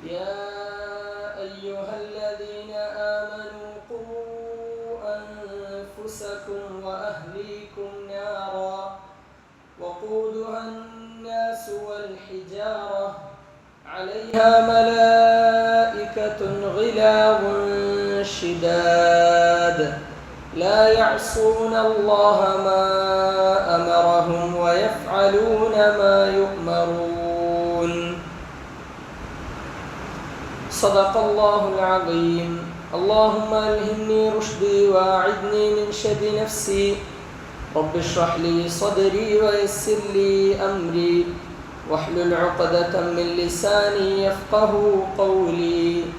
يا أيها الذين آمنوا قوا أنفسكم وأهليكم نارا وقودها الناس والحجارة عليها ملائكة غلاظ شداد لا يعصون الله ما أمرهم ويفعلون ما يؤمرون صدق الله العظيم اللهم ألهمني رشدي وأعذني من شر نفسي رب اشرح لي صدري ويسر لي أمري واحلل عقدة من لساني يفقهوا قولي.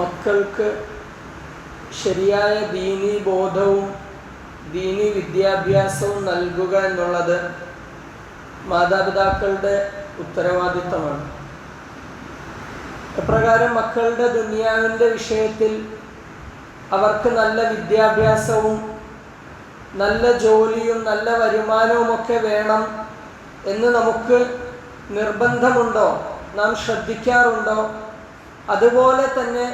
മക്കൾക്ക് ശരിയായ ദീനീ ബോധവും ദീനീ വിദ്യാഭ്യാസവും നൽകുക എന്നുള്ളത് മാതാപിതാക്കളുടെ ഉത്തരവാദിത്തമാണ്. എപ്രകാരം മക്കളുടെ ദുനിയാവിൻ്റെ വിഷയത്തിൽ അവർക്ക് നല്ല വിദ്യാഭ്യാസവും നല്ല ജോലിയും നല്ല വരുമാനവുമൊക്കെ വേണം എന്ന് നമുക്ക് നിർബന്ധമുണ്ടോ, നാം ശ്രദ്ധിക്കാറുണ്ടോ? അതുപോലെ തന്നെ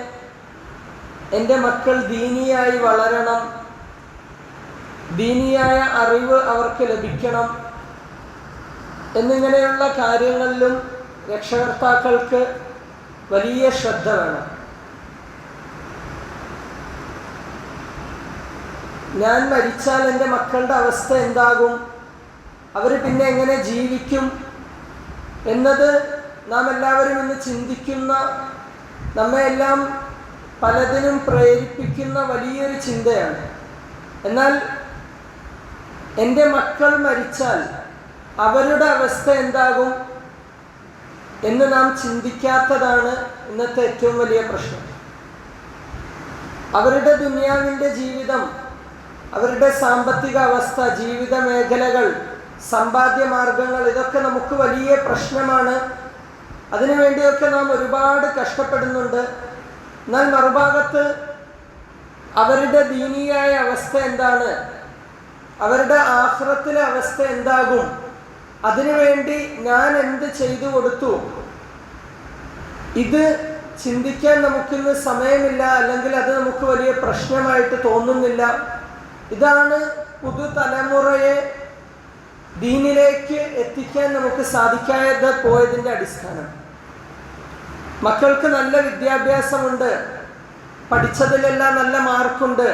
എൻ്റെ മക്കൾ ദീനിയായി വളരണം, ദീനിയായ അറിവ് അവർക്ക് ലഭിക്കണം എന്നിങ്ങനെയുള്ള കാര്യങ്ങളിലും രക്ഷകർത്താക്കൾക്ക് വലിയ ശ്രദ്ധ വേണം. ഞാൻ മരിച്ചാൽ എൻ്റെ മക്കളുടെ അവസ്ഥ എന്താകും, അവർ പിന്നെ എങ്ങനെ ജീവിക്കും എന്നത് നാം എല്ലാവരും ഇന്ന് ചിന്തിക്കുന്ന, നമ്മെല്ലാം പലതിനും പ്രേരിപ്പിക്കുന്ന വലിയൊരു ചിന്തയാണ്. എന്നാൽ എൻ്റെ മക്കൾ മരിച്ചാൽ അവരുടെ അവസ്ഥ എന്താകും എന്ന് നാം ചിന്തിക്കാത്തതാണ് ഇന്നത്തെ ഏറ്റവും വലിയ പ്രശ്നം. അവരുടെ ദുനിയാവിൻ്റെ ജീവിതം, അവരുടെ സാമ്പത്തിക അവസ്ഥ, ജീവിത മേഖലകൾ, സമ്പാദ്യ മാർഗങ്ങൾ, ഇതൊക്കെ നമുക്ക് വലിയ പ്രശ്നമാണ്. അതിനുവേണ്ടിയൊക്കെ നാം ഒരുപാട് കഷ്ടപ്പെടുന്നുണ്ട്. എന്നാൽ മറുഭാഗത്ത് അവരുടെ ദീനിയായ അവസ്ഥ എന്താണ്, അവരുടെ ആഖിറത്തിലെ അവസ്ഥ എന്താകും, അതിനുവേണ്ടി ഞാൻ എന്ത് ചെയ്തു കൊടുത്തു, ഇത് ചിന്തിക്കാൻ നമുക്കിന്ന് സമയമില്ല, അല്ലെങ്കിൽ അത് നമുക്ക് വലിയ പ്രശ്നമായിട്ട് തോന്നുന്നില്ല. ഇതാണ് പുതുതലമുറയെ ദീനിലേക്ക് എത്തിക്കാൻ നമുക്ക് സാധിക്കാതെ പോയതിൻ്റെ അടിസ്ഥാനം. മക്കൾക്ക് നല്ല വിദ്യാഭ്യാസമുണ്ട്, പഠിച്ചതിലെല്ലാം നല്ല മാർക്കുണ്ട്,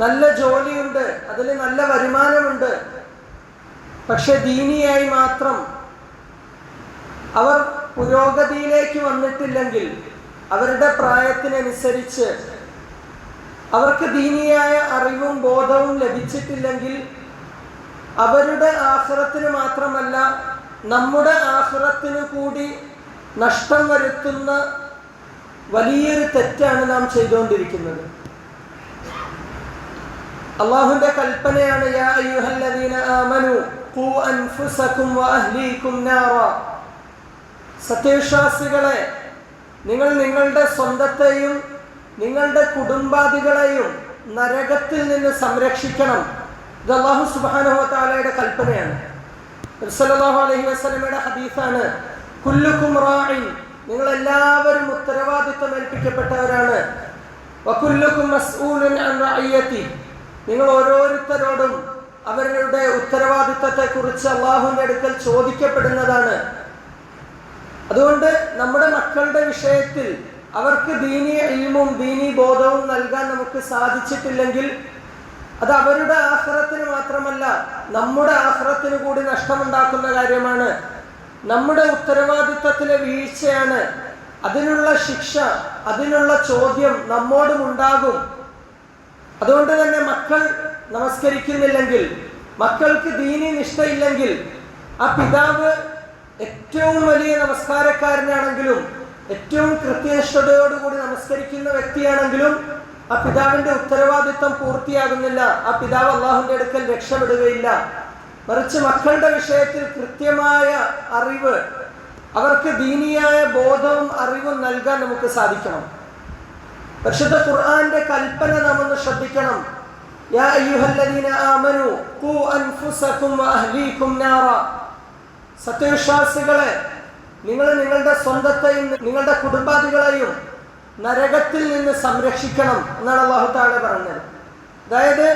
നല്ല ജോലിയുണ്ട്, അതിൽ നല്ല വരുമാനമുണ്ട്. പക്ഷെ ദീനിയായി മാത്രം അവർ പുരോഗതിയിലേക്ക് വന്നിട്ടില്ലെങ്കിൽ, അവരുടെ പ്രായത്തിനനുസരിച്ച് അവർക്ക് ദീനിയായ അറിവും ബോധവും ലഭിച്ചിട്ടില്ലെങ്കിൽ, അവരുടെ ആഖിറത്തിന് മാത്രമല്ല നമ്മുടെ ആഖിറത്തിന് കൂടി നഷ്ടം വരുത്തുന്ന വലിയൊരു തെറ്റാണ് നാം ചെയ്തുകൊണ്ടിരിക്കുന്നത്. അല്ലാഹുവിന്റെ കൽപ്പനയാണ്, യാ അയ്യുഹല്ലദീന ആമനു ഖൂ അൻഫുസകും വഅഹ്ലീകും നാറ. സത്യവിശ്വാസികളെ, നിങ്ങൾ നിങ്ങളുടെ സ്വന്തത്തെയും നിങ്ങളുടെ കുടുംബാദികളെയും നരകത്തിൽ നിന്ന് സംരക്ഷിക്കണം. ഇത് അല്ലാഹു സുബ്ഹാനഹു വ തആലയുടെ കൽപ്പനയാണ്. നബി സല്ലല്ലാഹു അലൈഹി വസല്ലമയുടെ ഹദീസാണ്, കുല്ലുക്കും റാഇൻ, നിങ്ങൾ എല്ലാവരും ഉത്തരവാദിത്വം ഏൽപ്പിക്കപ്പെട്ടവരാണ്. വകുല്ലുക്കും മസ്ഊലുൻ അൻ റഅയ്യതി, നിങ്ങൾ ഓരോരുത്തരോടും അവരുടെ ഉത്തരവാദിത്തത്തെക്കുറിച്ച് അല്ലാഹുവിന്റെ അടുക്കൽ ചോദിക്കപ്പെടുന്നതാണ്. അതുകൊണ്ട് നമ്മുടെ മക്കളുടെ വിഷയത്തിൽ അവർക്ക് ദീനീ ഇൽമും ദീനീ ബോധവും നൽകാൻ നമുക്ക് സാധിച്ചിട്ടില്ലെങ്കിൽ, അത് അവരുടെ ആഖിറത്തിന് മാത്രമല്ല നമ്മുടെ ആഖിറത്തിന് കൂടി നഷ്ടമുണ്ടാക്കുന്ന കാര്യമാണ്. നമ്മുടെ ഉത്തരവാദിത്തത്തിലെ വീഴ്ചയാണ്. അതിനുള്ള ശിക്ഷ, അതിനുള്ള ചോദ്യം നമ്മോടും ഉണ്ടാകും. അതുകൊണ്ട് തന്നെ മക്കൾ നമസ്കരിക്കുന്നില്ലെങ്കിൽ, മക്കൾക്ക് ദീനീ നിഷ്ഠയില്ലെങ്കിൽ, ആ പിതാവ് ഏറ്റവും വലിയ നമസ്കാരക്കാരനാണെങ്കിലും, ഏറ്റവും കൃത്യനിഷ്ഠതയോടുകൂടി നമസ്കരിക്കുന്ന വ്യക്തിയാണെങ്കിലും, ആ പിതാവിന്റെ ഉത്തരവാദിത്വം പൂർത്തിയാകുന്നില്ല. ആ പിതാവ് അല്ലാഹുവിന്റെ അടുക്കൽ രക്ഷപ്പെടുകയില്ല. മറിച്ച് മക്കളുടെ വിഷയത്തിൽ കൃത്യമായ അറിവ്, അവർക്ക് ദീനിയായ ബോധവും അറിവും നൽകാൻ നമുക്ക് സാധിക്കണം. പരിശുദ്ധ ഖുർആന്റെ കൽപ്പന നാം ഒന്ന് ശ്രദ്ധിക്കണം. യാ അയ്യുഹല്ലദീന ആമനു ഖൂ അൻഫുസകും വഅഹ്ലീകും നാറ. സത്യവിശ്വാസികളെ, നിങ്ങൾ നിങ്ങളുടെ സ്വന്തത്തെയും നിങ്ങളുടെ കുടുംബാദികളെയും നരകത്തിൽ നിന്ന് സംരക്ഷിക്കണം എന്നാണ് അല്ലാഹു തആല പറഞ്ഞത്. അതായത്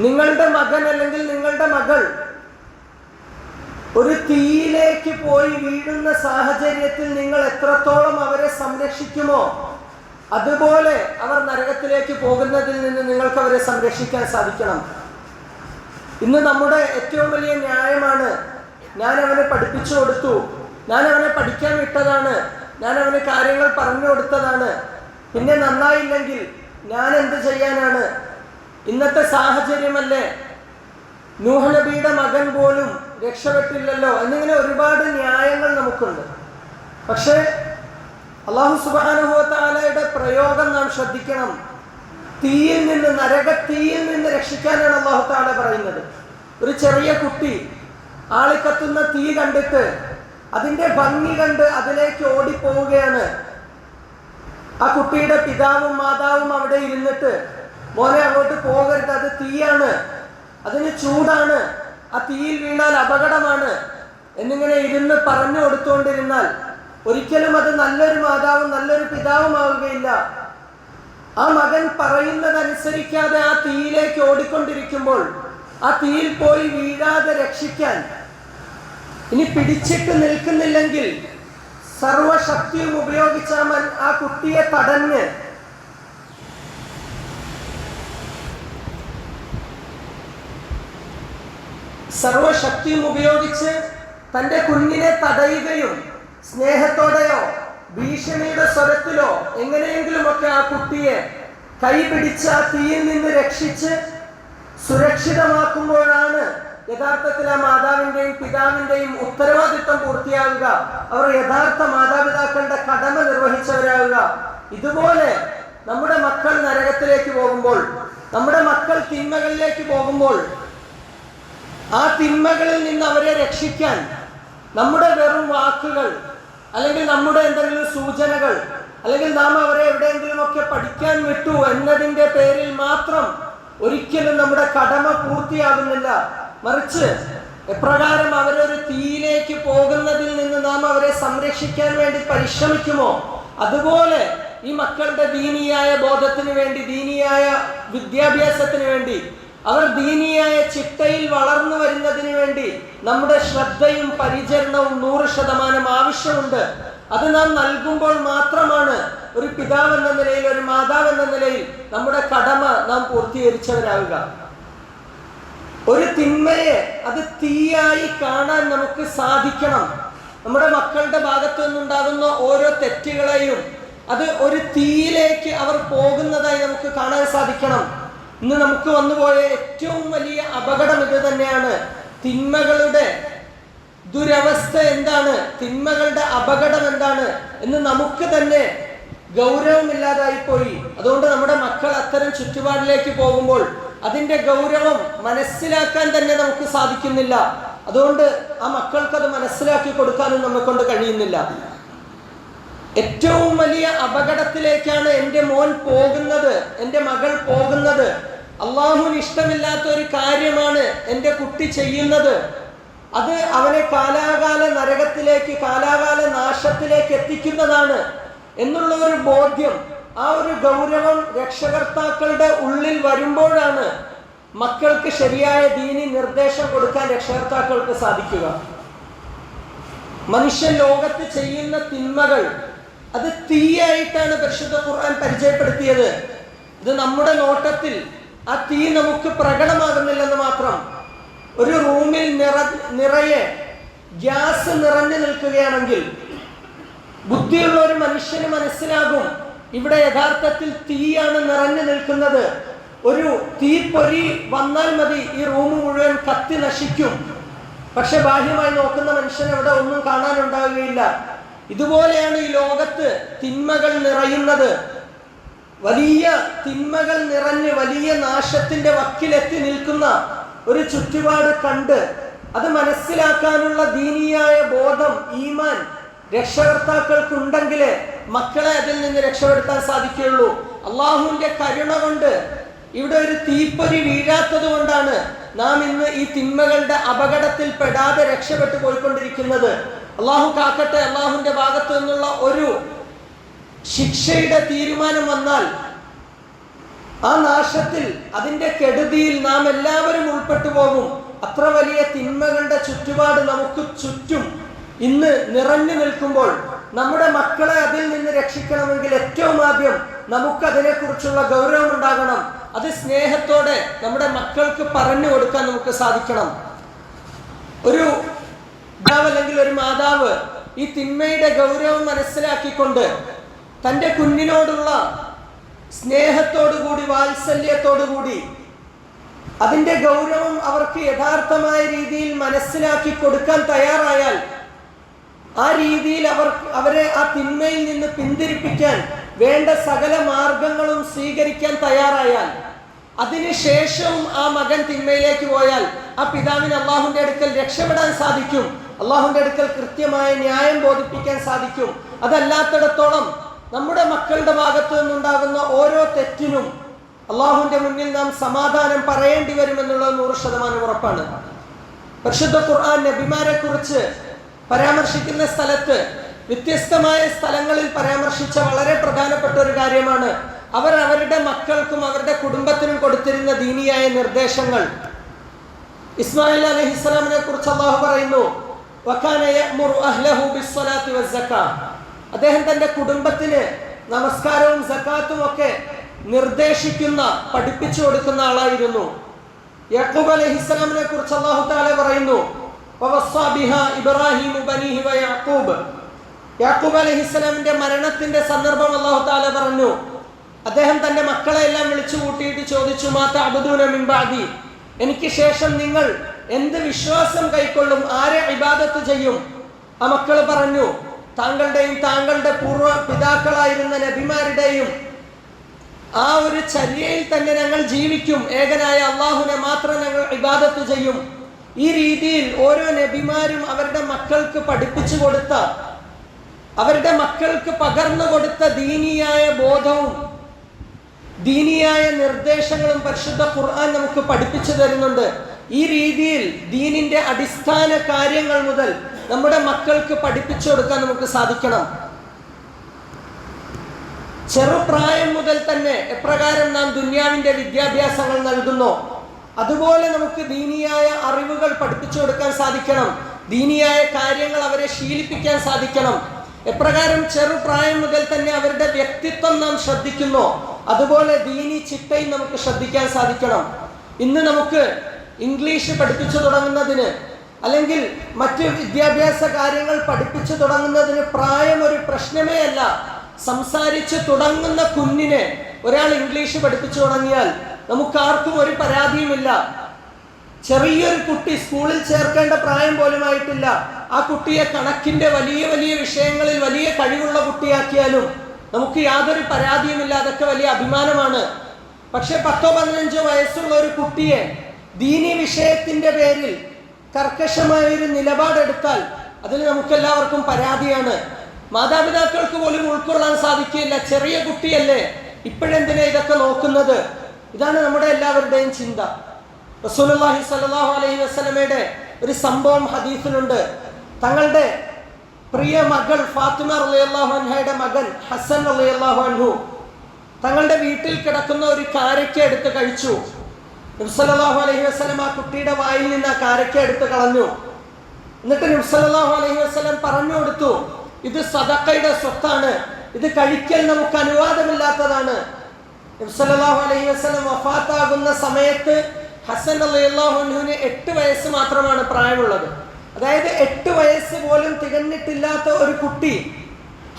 നിങ്ങളുടെ മകൻ അല്ലെങ്കിൽ നിങ്ങളുടെ മകൾ ഒരു തീയിലേക്ക് പോയി വീഴുന്ന സാഹചര്യത്തിൽ നിങ്ങൾ എത്രത്തോളം അവരെ സംരക്ഷിക്കുമോ അതുപോലെ അവർ നരകത്തിലേക്ക് പോകുന്നതിൽ നിന്ന് നിങ്ങൾക്ക് അവരെ സംരക്ഷിക്കാൻ സാധിക്കണം. ഇന്ന് നമ്മുടെ ഏറ്റവും വലിയ ന്യായമാണ്, ഞാൻ അവനെ പഠിപ്പിച്ചു കൊടുത്തു, ഞാൻ അവനെ പഠിക്കാൻ വിട്ടതാണ്, ഞാൻ അവന് കാര്യങ്ങൾ പറഞ്ഞു കൊടുത്തതാണ്, പിന്നെ നന്നായില്ലെങ്കിൽ ഞാൻ എന്ത് ചെയ്യാനാണ്, ഇന്നത്തെ സാഹചര്യമല്ലേ, നൂഹ് നബിയുടെ മകൻ പോലും രക്ഷപ്പെട്ടില്ലല്ലോ എന്നിങ്ങനെ ഒരുപാട് ന്യായങ്ങൾ നമുക്കുണ്ട്. പക്ഷേ അല്ലാഹു സുബ്ഹാനഹു വ തആലയുടെ പ്രയോഗം നാം ശ്രദ്ധിക്കണം. തീയിൽ നിന്ന്, നരകത്തീയിൽ നിന്ന് രക്ഷിക്കാനാണ് അല്ലാഹു തആല പറയുന്നത്. ഒരു ചെറിയ കുട്ടി ആളിക്കത്തുന്ന തീ കണ്ടിട്ട് അതിൻ്റെ ഭംഗി കണ്ട് അതിലേക്ക് ഓടിപ്പോവുകയാണ്. ആ കുട്ടിയുടെ പിതാവും മാതാവും അവിടെ ഇരുന്നിട്ട്, മോനെ അങ്ങോട്ട് പോകരുത്, അത് തീയാണ്, അതിന് ചൂടാണ്, ആ തീയിൽ വീണാൽ അപകടമാണ് എന്നിങ്ങനെ ഇരുന്ന് പറഞ്ഞു കൊടുത്തുകൊണ്ടിരുന്നാൽ ഒരിക്കലും അത് നല്ലൊരു മാതാവും നല്ലൊരു പിതാവുമാവുകയില്ല. ആ മകൻ പറയുന്നതനുസരിക്കാതെ ആ തീയിലേക്ക് ഓടിക്കൊണ്ടിരിക്കുമ്പോൾ ആ തീയിൽ പോയി വീഴാതെ രക്ഷിക്കാൻ ഇനി പിടിച്ചിട്ട് നിൽക്കുന്നില്ലെങ്കിൽ സർവശക്തിയും ഉപയോഗിച്ച ആ കുട്ടിയെ തടഞ്ഞ് സർവശക്തിയും ഉപയോഗിച്ച് തൻ്റെ കുഞ്ഞിനെ തടയുകയും സ്നേഹത്തോടെയോ ഭീഷണിയുടെ സ്വരത്തിലോ എങ്ങനെയെങ്കിലുമൊക്കെ ആ കുട്ടിയെ കൈപിടിച്ച് ആ തീയിൽ നിന്ന് രക്ഷിച്ച് സുരക്ഷിതമാക്കുമ്പോഴാണ് യഥാർത്ഥത്തിൽ ആ മാതാവിൻ്റെയും പിതാവിൻ്റെയും ഉത്തരവാദിത്വം പൂർത്തിയാകുക. അവർ യഥാർത്ഥ മാതാപിതാക്കളുടെ കടമ നിർവഹിച്ചവരാകുക. ഇതുപോലെ നമ്മുടെ മക്കൾ നരകത്തിലേക്ക് പോകുമ്പോൾ, നമ്മുടെ മക്കൾ തിന്മകളിലേക്ക് പോകുമ്പോൾ ആ തിന്മകളിൽ നിന്ന് അവരെ രക്ഷിക്കാൻ നമ്മുടെ വെറും വാക്കുകൾ അല്ലെങ്കിൽ നമ്മുടെ എന്തെങ്കിലും സൂചനകൾ അല്ലെങ്കിൽ നാം അവരെ എവിടെയെങ്കിലുമൊക്കെ പഠിക്കാൻ വിട്ടു എന്നതിൻ്റെ പേരിൽ മാത്രം ഒരിക്കലും നമ്മുടെ കടമ പൂർത്തിയാകുന്നില്ല. മറിച്ച് എപ്രകാരം അവരൊരു തീയിലേക്ക് പോകുന്നതിൽ നിന്ന് നാം അവരെ സംരക്ഷിക്കാൻ വേണ്ടി പരിശ്രമിക്കുമോ അതുപോലെ ഈ മക്കളുടെ ദീനിയായ ബോധത്തിന് വേണ്ടി, ദീനിയായ വിദ്യാഭ്യാസത്തിന് വേണ്ടി, അവർ ദീനിയായ ചിട്ടയിൽ വളർന്നു വരുന്നതിന് വേണ്ടി നമ്മുടെ ശ്രദ്ധയും പരിചരണവും 100% ആവശ്യമുണ്ട്. അത് നാം നൽകുമ്പോൾ മാത്രമാണ് ഒരു പിതാവ് എന്ന നിലയിൽ, ഒരു മാതാവ് എന്ന നിലയിൽ നമ്മുടെ കടമ നാം പൂർത്തീകരിച്ചവരാകുക. ഒരു തിന്മയെ അത് തീയായി കാണാൻ നമുക്ക് സാധിക്കണം. നമ്മുടെ മക്കളുടെ ഭാഗത്തു നിന്നുണ്ടാകുന്ന ഓരോ തെറ്റുകളെയും അത് ഒരു തീയിലേക്ക് അവർ പോകുന്നതായി നമുക്ക് കാണാൻ സാധിക്കണം. ഇന്ന് നമുക്ക് വന്നുപോയ ഏറ്റവും വലിയ അപകടം ഇത് തന്നെയാണ്. തിന്മകളുടെ ദുരവസ്ഥ എന്താണ്, തിന്മകളുടെ അപകടം എന്താണ് എന്ന് നമുക്ക് തന്നെ ഗൗരവമില്ലാതായിപ്പോയി. അതുകൊണ്ട് നമ്മുടെ മക്കൾ അത്തരം ചുറ്റുപാടിലേക്ക് പോകുമ്പോൾ അതിൻ്റെ ഗൗരവം മനസ്സിലാക്കാൻ തന്നെ നമുക്ക് സാധിക്കുന്നില്ല. അതുകൊണ്ട് ആ മക്കൾക്കത് മനസ്സിലാക്കി കൊടുക്കാനും നമ്മെ കൊണ്ട് കഴിയുന്നില്ല. ഏറ്റവും വലിയ അപകടത്തിലേക്കാണ് എൻ്റെ മോൻ പോകുന്നത്, എൻ്റെ മകൾ പോകുന്നത്. അള്ളാഹുവിന് ഇഷ്ടമില്ലാത്ത ഒരു കാര്യമാണ് എൻ്റെ കുട്ടി ചെയ്യുന്നത്. അത് അവനെ കാലാകാല നരകത്തിലേക്ക്, കാലാകാല നാശത്തിലേക്ക് എത്തിക്കുന്നതാണ് എന്നുള്ള ഒരു ബോധ്യം, ആ ഒരു ഗൗരവം രക്ഷകർത്താക്കളുടെ ഉള്ളിൽ വരുമ്പോഴാണ് മക്കൾക്ക് ശരിയായ ദീനി നിർദ്ദേശം കൊടുക്കാൻ രക്ഷകർത്താക്കൾക്ക് സാധിക്കുക. മനുഷ്യ ലോകത്ത് ചെയ്യുന്ന തിന്മകൾ അത് തീയായിട്ടാണ് പരിശുദ്ധ ഖുർആൻ പരിചയപ്പെടുത്തിയത്. ഇത് നമ്മുടെ നോട്ടത്തിൽ ആ തീ നമുക്ക് പ്രകടമാകുന്നില്ലെന്ന് മാത്രം. ഒരു റൂമിൽ നിറയെ ഗ്യാസ് നിറഞ്ഞു നിൽക്കുകയാണെങ്കിൽ ബുദ്ധിയുള്ള ഒരു മനുഷ്യന് മനസ്സിലാകും ഇവിടെ യഥാർത്ഥത്തിൽ തീയാണ് നിറഞ്ഞു നിൽക്കുന്നത്. ഒരു തീപ്പൊരി വന്നാൽ മതി, ഈ റൂം മുഴുവൻ കത്തി നശിക്കും. പക്ഷെ ബാഹ്യമായി നോക്കുന്ന മനുഷ്യൻ അവിടെ ഒന്നും കാണാനുണ്ടാവുകയില്ല. ഇതുപോലെയാണ് ഈ ലോകത്ത് തിന്മകൾ നിറയുന്നത്. വലിയ തിന്മകൾ നിറഞ്ഞ് വലിയ നാശത്തിന്റെ വക്കിലെത്തി നിൽക്കുന്ന ഒരു ചുറ്റുപാട് കണ്ട് അത് മനസ്സിലാക്കാനുള്ള ദീനിയായ ബോധം, ഈമാൻ രക്ഷകർത്താക്കൾക്കുണ്ടെങ്കിലേ മക്കളെ അതിൽ നിന്ന് രക്ഷപ്പെടുത്താൻ സാധിക്കുകയുള്ളൂ. അള്ളാഹുവിന്റെ കരുണ കൊണ്ട് ഇവിടെ ഒരു തീപ്പൊരി വീഴാത്തത് കൊണ്ടാണ് നാം ഇന്ന് ഈ തിന്മകളുടെ അപകടത്തിൽ പെടാതെ രക്ഷപ്പെട്ടു പോയിക്കൊണ്ടിരിക്കുന്നത്. അള്ളാഹു കാക്കട്ടെ. അള്ളാഹുവിന്റെ ഭാഗത്തു നിന്നുള്ള ഒരു ശിക്ഷയുടെ തീരുമാനം വന്നാൽ ആ നാശത്തിൽ, അതിന്റെ കെടുതിയിൽ നാം എല്ലാവരും ഉൾപ്പെട്ടു പോകും. അത്ര വലിയ തിന്മകളുടെ ചുറ്റുപാട് നമുക്ക് ചുറ്റും ഇന്ന് നിറഞ്ഞു നിൽക്കുമ്പോൾ നമ്മുടെ മക്കളെ അതിൽ നിന്ന് രക്ഷിക്കണമെങ്കിൽ ഏറ്റവും ആദ്യം നമുക്കതിനെ കുറിച്ചുള്ള ഗൗരവം ഉണ്ടാകണം. അത് സ്നേഹത്തോടെ നമ്മുടെ മക്കൾക്ക് പറഞ്ഞു കൊടുക്കാൻ നമുക്ക് സാധിക്കണം. ഒരു പിതാവ് അല്ലെങ്കിൽ ഒരു മാതാവ് ഈ തിന്മയുടെ ഗൗരവം മനസ്സിലാക്കിക്കൊണ്ട് തൻ്റെ കുഞ്ഞിനോടുള്ള സ്നേഹത്തോടുകൂടി, വാത്സല്യത്തോടുകൂടി അതിൻ്റെ ഗൗരവം അവർക്ക് യഥാർത്ഥമായ രീതിയിൽ മനസ്സിലാക്കി കൊടുക്കാൻ തയ്യാറായാൽ, ആ രീതിയിൽ അവരെ ആ തിന്മയിൽ നിന്ന് പിന്തിരിപ്പിക്കാൻ വേണ്ട സകല മാർഗങ്ങളും സ്വീകരിക്കാൻ തയ്യാറായാൽ, അതിനുശേഷവും ആ മകൻ തിന്മയിലേക്ക് പോയാൽ ആ പിതാവിന് അള്ളാഹുവിന്റെ അടുക്കൽ രക്ഷപ്പെടാൻ സാധിക്കും. അള്ളാഹുവിന്റെ അടുക്കൽ കൃത്യമായ ന്യായം ബോധിപ്പിക്കാൻ സാധിക്കും. അതല്ലാത്തിടത്തോളം നമ്മുടെ മക്കളുടെ ഭാഗത്തു നിന്നുണ്ടാകുന്ന ഓരോ തെറ്റിനും അള്ളാഹുവിന്റെ മുന്നിൽ നാം സമാധാനം പറയേണ്ടി വരുമെന്നുള്ളത് 100% ഉറപ്പാണ്. പരിശുദ്ധ ഖുർആൻ നബിമാരെ കുറിച്ച് പരാമർശിക്കുന്ന സ്ഥലത്ത്, വ്യത്യസ്തമായ സ്ഥലങ്ങളിൽ പരാമർശിച്ച വളരെ പ്രധാനപ്പെട്ട ഒരു കാര്യമാണ് അവർ അവരുടെ മക്കൾക്കും അവരുടെ കുടുംബത്തിനും കൊടുത്തിരുന്ന ദീനിയായ നിർദ്ദേശങ്ങൾ. ഇസ്മായിൽ അലൈഹിസ്സലാമിനെ കുറിച്ച് അള്ളാഹു പറയുന്നു, വകാന യഅ്മുറു അഹ്ലഹു ബിസ്സലാത്തി വസ്സക്കാ. അദ്ദേഹം തന്റെ കുടുംബത്തിന് നമസ്കാരവും സക്കാത്തും ഒക്കെ നിർദ്ദേശിക്കുന്ന, പഠിപ്പിച്ചു കൊടുക്കുന്ന ആളായിരുന്നു. യാക്കൂബ് അലൈഹിസ്സലാമിനെ കുറിച്ച് അള്ളാഹു തആല പറയുന്നു, വവസ്സാ ബിഹാ ഇബ്രാഹീമു ബനീഹി വയാക്കൂബ്. യാക്കൂബ് അലൈഹിസ്സലാമിന്റെ മരണത്തിന്റെ സന്ദർഭം അള്ളാഹു തആല പറഞ്ഞു, അദ്ദേഹം തന്റെ മക്കളെ എല്ലാം വിളിച്ചു കൂട്ടിയിട്ട് ചോദിച്ചു, മാ തഅബുദൂന മിൻ ബഅദി, എനിക്ക് ശേഷം നിങ്ങൾ എന്ത് വിശ്വാസം കൈക്കൊള്ളും, ആരെ ഇബാദത്ത് ചെയ്യും? ആ മക്കൾ പറഞ്ഞു, താങ്കളുടെയും താങ്കളുടെ പൂർവ്വ പിതാക്കളായിരുന്ന നബിമാരുടെയും ആ ഒരു ചര്യയിൽ തന്നെ ഞങ്ങൾ ജീവിക്കും, ഏകനായ അള്ളാഹുവിനെ മാത്രം ഞങ്ങൾ ഇബാദത്ത് ചെയ്യും. ഈ രീതിയിൽ ഓരോ നബിമാരും അവരുടെ മക്കൾക്ക് പഠിപ്പിച്ചു കൊടുത്ത, അവരുടെ മക്കൾക്ക് പകർന്നു കൊടുത്ത ദീനിയായ ബോധവും ദീനിയായ നിർദ്ദേശങ്ങളും പരിശുദ്ധ ഖുർആൻ നമുക്ക് പഠിപ്പിച്ചു തരുന്നുണ്ട്. ഈ രീതിയിൽ ദീനിന്റെ അടിസ്ഥാന കാര്യങ്ങൾ മുതൽ നമ്മുടെ മക്കൾക്ക് പഠിപ്പിച്ചു കൊടുക്കാൻ നമുക്ക് സാധിക്കണം. ചെറുപ്രായം മുതൽ തന്നെ എപ്രകാരം നാം ദുനിയാവിന്റെ വിദ്യാഭ്യാസങ്ങൾ നൽകുന്നോ അതുപോലെ നമുക്ക് ദീനിയായ അറിവുകൾ പഠിപ്പിച്ചു കൊടുക്കാൻ സാധിക്കണം. ദീനിയായ കാര്യങ്ങൾ അവരെ ശീലിപ്പിക്കാൻ സാധിക്കണം. എപ്രകാരം ചെറുപ്രായം മുതൽ തന്നെ അവരുടെ വ്യക്തിത്വം നാം ശ്രദ്ധിക്കുന്നോ അതുപോലെ ദീനി ചിട്ടയും നമുക്ക് ശ്രദ്ധിക്കാൻ സാധിക്കണം. ഇന്ന് നമുക്ക് ഇംഗ്ലീഷ് പഠിപ്പിച്ചു തുടങ്ങുന്നതിന് അല്ലെങ്കിൽ മറ്റ് വിദ്യാഭ്യാസ കാര്യങ്ങൾ പഠിപ്പിച്ചു തുടങ്ങുന്നതിന് പ്രായം ഒരു പ്രശ്നമേ അല്ല. സംസാരിച്ച് തുടങ്ങുന്ന കുഞ്ഞിനെ ഒരാൾ ഇംഗ്ലീഷ് പഠിപ്പിച്ചു തുടങ്ങിയാൽ നമുക്കാർക്കും ഒരു പരാതിയുമില്ല. ചെറിയൊരു കുട്ടി സ്കൂളിൽ ചേർക്കേണ്ട പ്രായം പോലും ആയിട്ടില്ല, ആ കുട്ടിയെ കണക്കിന്റെ വലിയ വലിയ വിഷയങ്ങളിൽ വലിയ കഴിവുള്ള കുട്ടിയാക്കിയാലും നമുക്ക് യാതൊരു പരാതിയുമില്ല. അതൊക്കെ വലിയ അഭിമാനമാണ്. പക്ഷെ 10-15 വയസ്സുള്ള ഒരു കുട്ടിയെ ദീനി വിഷയത്തിന്റെ പേരിൽ കർക്കശമായ ഒരു നിലപാടെടുത്താൽ അതിൽ നമുക്കെല്ലാവർക്കും പരാതിയാണ്. മാതാപിതാക്കൾക്ക് പോലും ഉൾക്കൊള്ളാൻ സാധിക്കില്ല. ചെറിയ കുട്ടിയല്ലേ, ഇപ്പോഴെന്തിനാ ഇതൊക്കെ നോക്കുന്നത്? ഇതാണ് നമ്മുടെ എല്ലാവരുടെയും ചിന്ത. റസൂലുള്ളാഹി സ്വല്ലല്ലാഹു അലൈഹി വസല്ലമയുടെ ഒരു സംഭവം ഹദീസിലുണ്ട്. തങ്ങളുടെ പ്രിയ മകൾ ഫാത്തിമ റളിയല്ലാഹു അൻഹയുടെ മകൻ ഹസൻ റളിയല്ലാഹു അൻഹു തങ്ങളുടെ വീട്ടിൽ കിടക്കുന്ന ഒരു കാരക്ക എടുത്ത് കഴിച്ചു. നബി സല്ലല്ലാഹു അലൈഹി വസല്ലം ആ കുട്ടിയുടെ വായിൽ നിന്ന് ആ കാരക്ക എടുത്ത് കളഞ്ഞു. എന്നിട്ട് നബി സല്ലല്ലാഹു അലൈഹി വസല്ലം പറഞ്ഞു കൊടുത്തു, ഇത് സദഖയുടെ സ്വത്താണ്, ഇത് കഴിക്കൽ നമുക്ക് അനുവാദമില്ലാത്തതാണ്. നബി സല്ലല്ലാഹു അലൈഹി വസല്ലം വഫാത്താകുന്ന സമയത്ത് ഹസൻ റളിയല്ലാഹു അൻഹുവിന് 8 വയസ്സ് മാത്രമാണ് പ്രായമുള്ളത്. അതായത് 8 വയസ്സ് പോലും തികഞ്ഞിട്ടില്ലാത്ത ഒരു കുട്ടി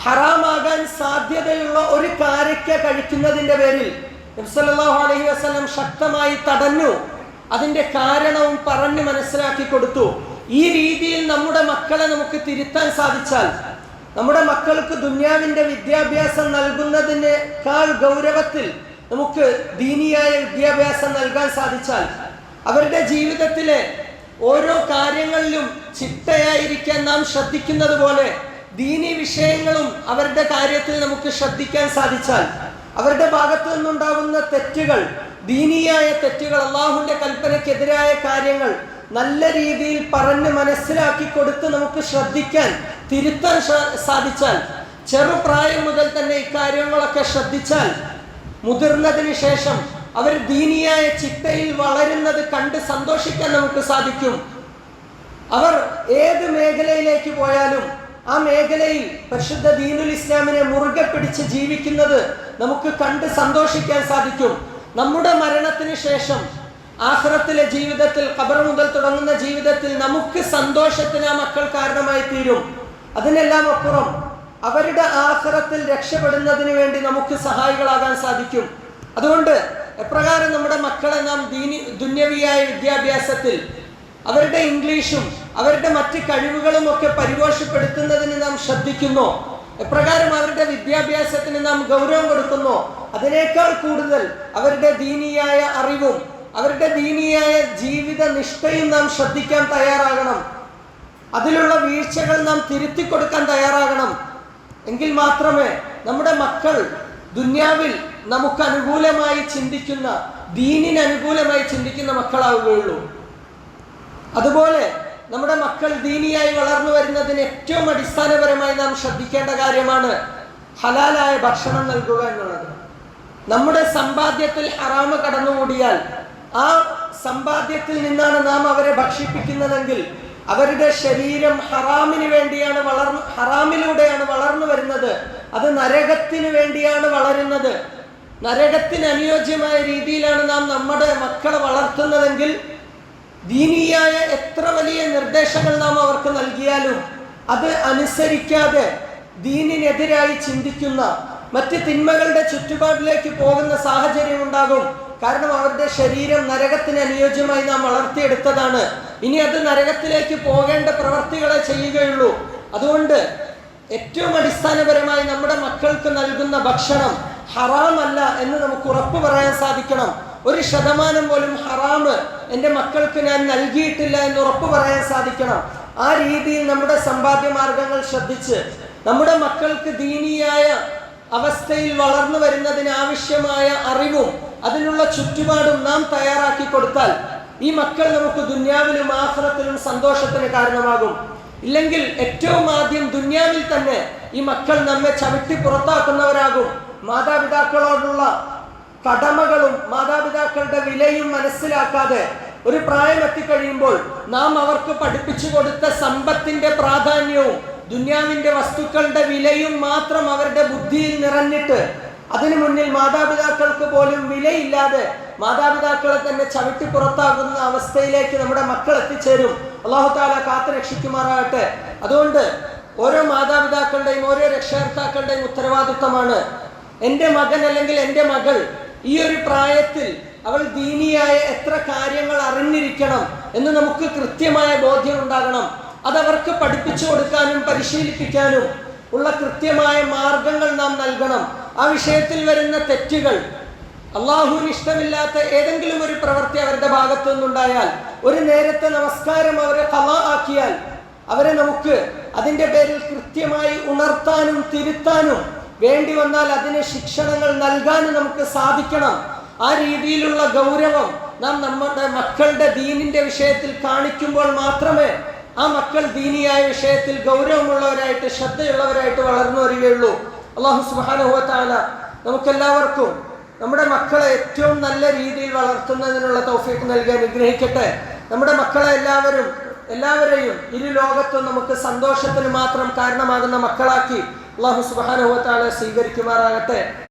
ഹറാമാകാൻ സാധ്യതയുള്ള ഒരു കാരക്ക കഴിക്കുന്നതിന്റെ പേരിൽ നബി സല്ലല്ലാഹു അലൈഹി വസല്ലം ശക്തമായി തടഞ്ഞു. അതിന്റെ കാരണവും പറഞ്ഞു മനസ്സിലാക്കി കൊടുത്തു. ഈ രീതിയിൽ നമ്മുടെ മക്കളെ നമുക്ക് തിരുത്താൻ സാധിച്ചാൽ, നമ്മുടെ മക്കൾക്ക് ദുനിയാവിന്റെ വിദ്യാഭ്യാസം നൽകുന്നതിനേക്കാൾ ഗൗരവത്തിൽ നമുക്ക് ദീനിയായ വിദ്യാഭ്യാസം നൽകാൻ സാധിച്ചാൽ, അവരുടെ ജീവിതത്തിലെ ഓരോ കാര്യങ്ങളിലും ചിട്ടയായിരിക്കാൻ നാം ശ്രദ്ധിക്കുന്നത് പോലെ ദീനി വിഷയങ്ങളും അവരുടെ കാര്യത്തിൽ നമുക്ക് ശ്രദ്ധിക്കാൻ സാധിച്ചാൽ, അവരുടെ ഭാഗത്തു നിന്നുണ്ടാകുന്ന തെറ്റുകൾ ദീനിയായ തെറ്റുകൾ, അള്ളാഹുവിന്റെ കൽപ്പനയ്ക്കെതിരായ കാര്യങ്ങൾ നല്ല രീതിയിൽ പറഞ്ഞ് മനസ്സിലാക്കി കൊടുത്ത് നമുക്ക് ശ്രദ്ധിക്കാൻ, തിരുത്താൻ സാധിച്ചാൽ, ചെറുപ്രായം മുതൽ തന്നെ ഇക്കാര്യങ്ങളൊക്കെ ശ്രദ്ധിച്ചാൽ, മുതിർന്നതിന് ശേഷം അവർ ദീനിയായ ചിട്ടയിൽ വളരുന്നത് കണ്ട് സന്തോഷിക്കാൻ നമുക്ക് സാധിക്കും. അവർ ഏത് മേഖലയിലേക്ക് പോയാലും ആ മേഖലയിൽ പരിശുദ്ധ ദീനുൽ ഇസ്ലാമിനെ മുറുകെ പിടിച്ച് ജീവിക്കുന്നത് നമുക്ക് കണ്ട് സന്തോഷിക്കാൻ സാധിക്കും. നമ്മുടെ മരണത്തിന് ശേഷം ആഖിറത്തിലെ ജീവിതത്തിൽ, ഖബർ മുതൽ തുടങ്ങുന്ന ജീവിതത്തിൽ നമുക്ക് സന്തോഷത്തിന് ആ മക്കൾ കാരണമായി തീരും. അതിനെല്ലാം അപ്പുറം അവരുടെ ആഖിറത്തിൽ രക്ഷപ്പെടുന്നതിന് വേണ്ടി നമുക്ക് സഹായികളാകാൻ സാധിക്കും. അതുകൊണ്ട് എപ്രകാരം നമ്മുടെ മക്കളെ നാം ദുന്യവിയായ വിദ്യാഭ്യാസത്തിൽ അവരുടെ ഇംഗ്ലീഷും അവരുടെ മറ്റ് കഴിവുകളും ഒക്കെ പരിപോഷപ്പെടുത്തുന്നതിന് നാം ശ്രദ്ധിക്കുന്നു, എപ്രകാരം അവരുടെ വിദ്യാഭ്യാസത്തിന് നാം ഗൗരവം കൊടുക്കുന്നു, അതിനേക്കാൾ കൂടുതൽ അവരുടെ ദീനിയായ അറിവും അവരുടെ ദീനിയായ ജീവിത നിഷ്ഠയും നാം ശ്രദ്ധിക്കാൻ തയ്യാറാകണം. അതിലുള്ള വീഴ്ചകൾ നാം തിരുത്തി കൊടുക്കാൻ തയ്യാറാകണം. എങ്കിൽ മാത്രമേ നമ്മുടെ മക്കൾ ദുന്യാവിൽ നമുക്ക് അനുകൂലമായി ചിന്തിക്കുന്ന, ദീനിന് അനുകൂലമായി ചിന്തിക്കുന്ന മക്കളാവുകയുള്ളൂ. അതുപോലെ നമ്മുടെ മക്കൾ ദീനിയായി വളർന്നു വരുന്നതിന് ഏറ്റവും അടിസ്ഥാനപരമായി നാം ശ്രദ്ധിക്കേണ്ട കാര്യമാണ് ഹലാലായ ഭക്ഷണം നൽകുക എന്നുള്ളത്. നമ്മുടെ സമ്പാദ്യത്തിൽ ഹറാമ് കടന്നുകൂടിയാൽ, ആ സമ്പാദ്യത്തിൽ നിന്നാണ് നാം അവരെ ഭക്ഷിപ്പിക്കുന്നതെങ്കിൽ അവരുടെ ശരീരം ഹറാമിലൂടെയാണ് വളർന്നു വരുന്നത്. അത് നരകത്തിന് വേണ്ടിയാണ് വളരുന്നത്. നരകത്തിന് അനുയോജ്യമായ രീതിയിലാണ് നാം നമ്മുടെ മക്കളെ വളർത്തുന്നതെങ്കിൽ ദീനിയായ എത്ര വലിയ നിർദ്ദേശങ്ങൾ നാം അവർക്ക് നൽകിയാലും അത് അനുസരിക്കാതെ ദീനിനെതിരായി ചിന്തിക്കുന്ന, മറ്റ് തിന്മകളുടെ ചുറ്റുപാടിലേക്ക് പോകുന്ന സാഹചര്യം ഉണ്ടാകും. കാരണം അവരുടെ ശരീരം നരകത്തിന് അനുയോജ്യമായി നാം വളർത്തിയെടുത്തതാണ്. ഇനി അത് നരകത്തിലേക്ക് പോകേണ്ട പ്രവർത്തികളെ ചെയ്യുകയുള്ളൂ. അതുകൊണ്ട് ഏറ്റവും അടിസ്ഥാനപരമായി നമ്മുടെ മക്കൾക്ക് നൽകുന്ന ഭക്ഷണം ഹറാമല്ല എന്ന് നമുക്ക് ഉറപ്പ് പറയാൻ സാധിക്കണം. 1% പോലും ഹറാമ് എൻ്റെ മക്കൾക്ക് ഞാൻ നൽകിയിട്ടില്ല എന്ന് ഉറപ്പ് പറയാൻ സാധിക്കണം. ആ രീതിയിൽ നമ്മുടെ സമ്പാദ്യ മാർഗങ്ങൾ ശ്രദ്ധിച്ച് നമ്മുടെ മക്കൾക്ക് ദീനിയായ അവസ്ഥയിൽ വളർന്നു വരുന്നതിന് ആവശ്യമായ അറിവും അതിനുള്ള ചുറ്റുപാടും നാം തയ്യാറാക്കി കൊടുത്താൽ ഈ മക്കൾ നമുക്ക് ദുന്യാവിലും ആഖിറത്തിലും സന്തോഷത്തിന് കാരണമാകും. ഇല്ലെങ്കിൽ ഏറ്റവും ആദ്യം ദുന്യാവിൽ തന്നെ ഈ മക്കൾ നമ്മെ ചവിട്ടി പുറത്താക്കുന്നവരാകും. മാതാപിതാക്കളോടുള്ള കടമകളും മാതാപിതാക്കളുടെ വിലയും മനസ്സിലാക്കാതെ ഒരു പ്രായം എത്തിക്കഴിയുമ്പോൾ നാം അവർക്ക് പഠിപ്പിച്ചു കൊടുത്ത സമ്പത്തിന്റെ പ്രാധാന്യവും ദുന്യാവിന്റെ വസ്തുക്കളുടെ വിലയും മാത്രം അവരുടെ ബുദ്ധിയിൽ നിറഞ്ഞിട്ട് അതിനു മുന്നിൽ മാതാപിതാക്കൾക്ക് പോലും വിലയില്ലാതെ മാതാപിതാക്കളെ തന്നെ ചവിട്ടി പുറത്താകുന്ന അവസ്ഥയിലേക്ക് നമ്മുടെ മക്കൾ എത്തിച്ചേരും. അല്ലാഹു തആല കാത്തു രക്ഷിക്കുമാറാകട്ടെ. അതുകൊണ്ട് ഓരോ മാതാപിതാക്കളുടെയും ഓരോ രക്ഷകർത്താക്കളുടെയും ഉത്തരവാദിത്തമാണ് എൻ്റെ മകൻ അല്ലെങ്കിൽ എൻ്റെ മകൾ ഈ ഒരു പ്രായത്തിൽ അവൾ ദീനിയായ എത്ര കാര്യങ്ങൾ അറിഞ്ഞിരിക്കണം എന്ന് നമുക്ക് കൃത്യമായ ബോധ്യം ഉണ്ടാകണം. അതവർക്ക് പഠിപ്പിച്ചു കൊടുക്കാനും പരിശീലിപ്പിക്കാനും ഉള്ള കൃത്യമായ മാർഗങ്ങൾ നാം നൽകണം. ആ വിഷയത്തിൽ വരുന്ന തെറ്റുകൾ, അള്ളാഹുവിന് ഇഷ്ടമില്ലാത്ത ഏതെങ്കിലും ഒരു പ്രവൃത്തി അവരുടെ ഭാഗത്തു നിന്നുണ്ടായാൽ, ഒരു നേരത്തെ നമസ്കാരം അവരെ ഖളാ ആക്കിയാൽ അവരെ നമുക്ക് അതിൻ്റെ പേരിൽ കൃത്യമായി ഉണർത്താനും തിരുത്താനും വേണ്ടി വന്നാൽ അതിന് ശിക്ഷണങ്ങൾ നൽകാനും നമുക്ക് സാധിക്കണം. ആ രീതിയിലുള്ള ഗൗരവം നാം നമ്മുടെ മക്കളുടെ ദീനിന്റെ വിഷയത്തിൽ കാണിക്കുമ്പോൾ മാത്രമേ ആ മക്കൾ ദീനിയായ വിഷയത്തിൽ ഗൗരവമുള്ളവരായിട്ട് ശ്രദ്ധയുള്ളവരായിട്ട് വളർന്നു വരികയുള്ളൂ. അല്ലാഹു സുബ്ഹാനഹു വ തആല നമുക്കെല്ലാവർക്കും നമ്മുടെ മക്കളെ ഏറ്റവും നല്ല രീതിയിൽ വളർത്തുന്നതിനുള്ള തൗഫീഖ് നൽകി അനുഗ്രഹിക്കട്ടെ. നമ്മുടെ മക്കളെ എല്ലാവരെയും ഇരു ലോകത്തും നമുക്ക് സന്തോഷത്തിന് മാത്രം കാരണമാകുന്ന മക്കളാക്കി അല്ലാഹു സുബ്ഹാനഹു വ തആല സ്വീകരിക്കുമാറാകട്ടെ.